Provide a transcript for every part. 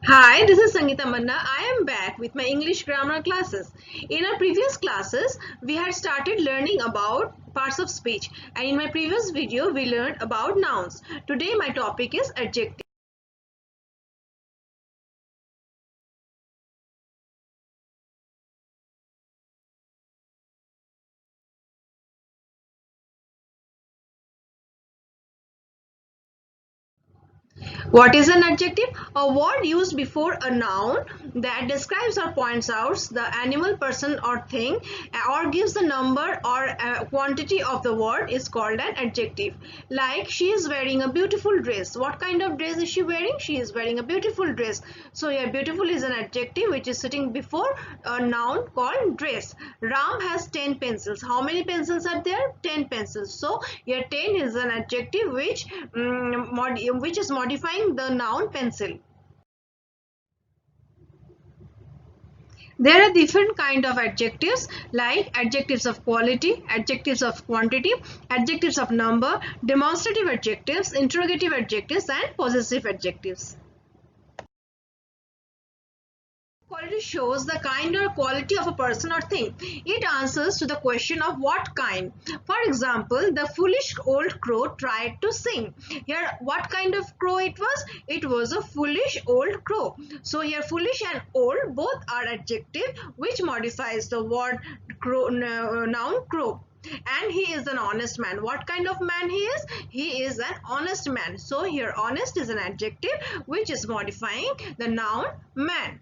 Hi, this is Sangeeta Manna. I am back with my English grammar classes. In our previous classes, we had started learning about parts of speech, and in my previous video, we learned about nouns. Today, my topic is adjective. What is an adjective? A word used before a noun that describes or points out the animal, person or thing or gives the number or quantity of the word is called an adjective. Like she is wearing a beautiful dress. What kind of dress is she wearing? She is wearing a beautiful dress. So here beautiful is an adjective which is sitting before a noun called dress. Ram has 10 pencils. How many pencils are there? 10 pencils. So here 10 is an adjective which is modifying the noun pencil. There are different kind of adjectives like adjectives of quality, adjectives of quantity, adjectives of number, demonstrative adjectives, interrogative adjectives and possessive adjectives. Quality shows the kind or quality of a person or thing. It answers to the question of what kind. For example, the foolish old crow tried to sing. Here, what kind of crow it was? It was a foolish old crow. So here, foolish and old both are adjective which modifies the word crow, noun crow. And he is an honest man. What kind of man he is? He is an honest man. So here, honest is an adjective which is modifying the noun man.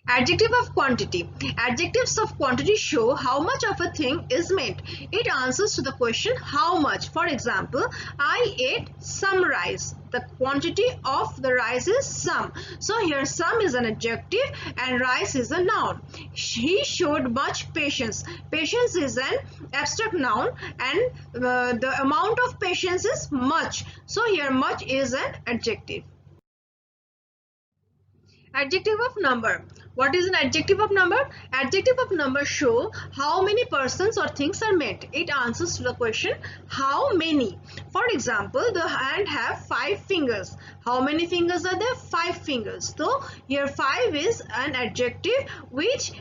Adjective of quantity. Adjectives of quantity show how much of a thing is made. It answers to the question how much. For example, I ate some rice. The quantity of the rice is some. So here some is an adjective and rice is a noun. He showed much patience. Patience is an abstract noun and the amount of patience is much. So here much is an adjective. Adjective of number. What is an adjective of number? Adjective of number show how many persons or things are met. It answers to the question how many. For example, the hand have 5 fingers. How many fingers are there? 5 fingers. So here 5 is an adjective which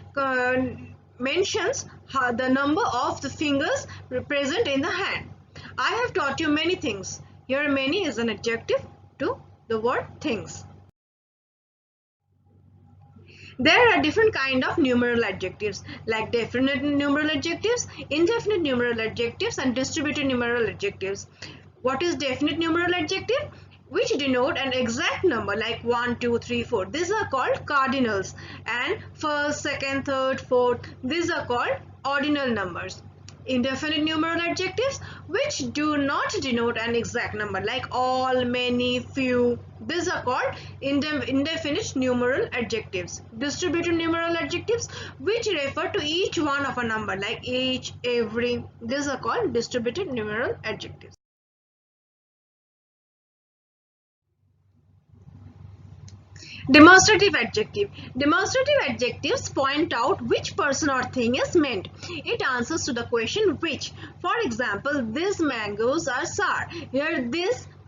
mentions the number of the fingers present in the hand. I have taught you many things. Here many is an adjective to the word things. There are different kind of numeral adjectives like definite numeral adjectives, indefinite numeral adjectives and distributed numeral adjectives. What is definite numeral adjective? Which denote an exact number like 1, 2, 3, 4. These are called cardinals, and first, second, third, fourth, these are called ordinal numbers. Indefinite numeral adjectives which do not denote an exact number like all, many, few. These are called indefinite numeral adjectives. Distributed numeral adjectives which refer to each one of a number like each, every. These are called distributed numeral adjectives. Demonstrative adjective. Demonstrative adjectives point out which person or thing is meant. It answers to the question which. For example, these mangoes are sour. Here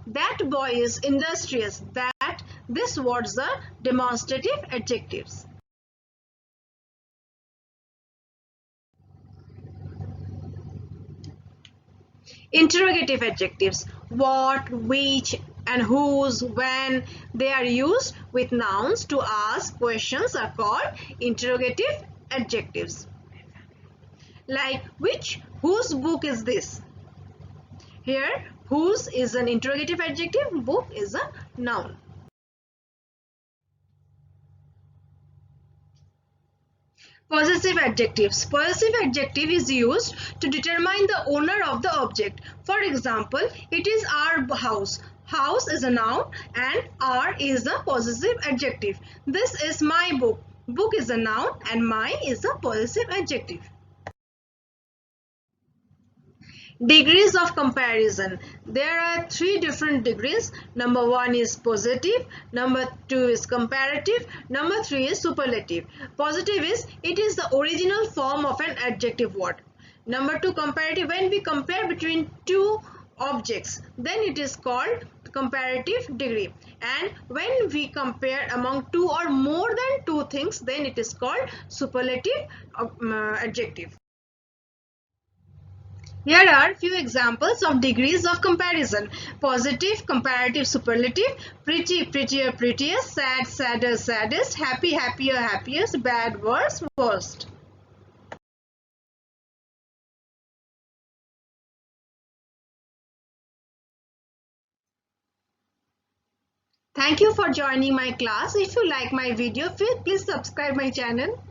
that boy is industrious. That, this words are demonstrative adjectives. Interrogative adjectives. What, which, and whose, when they are used with nouns to ask questions are called interrogative adjectives. Like which, whose book is this? Here, whose is an interrogative adjective, book is a noun. Possessive adjectives. Possessive adjective is used to determine the owner of the object. For example, it is our house. House is a noun and our is a possessive adjective. This is my book. Book is a noun and my is a possessive adjective. Degrees of comparison. There are 3 different degrees. Number 1 is positive, number 2 is comparative, number 3 is superlative. Positive is it is the original form of an adjective word. Number 2 comparative, when we compare between two objects, then it is called comparative degree. And when we compare among two or more than two things, then it is called superlative adjective. Here are few examples of degrees of comparison. Positive, comparative, superlative, pretty, prettier, prettiest, sad, sadder, saddest, happy, happier, happiest, bad, worse, worst. Thank you for joining my class. If you like my video, please subscribe my channel.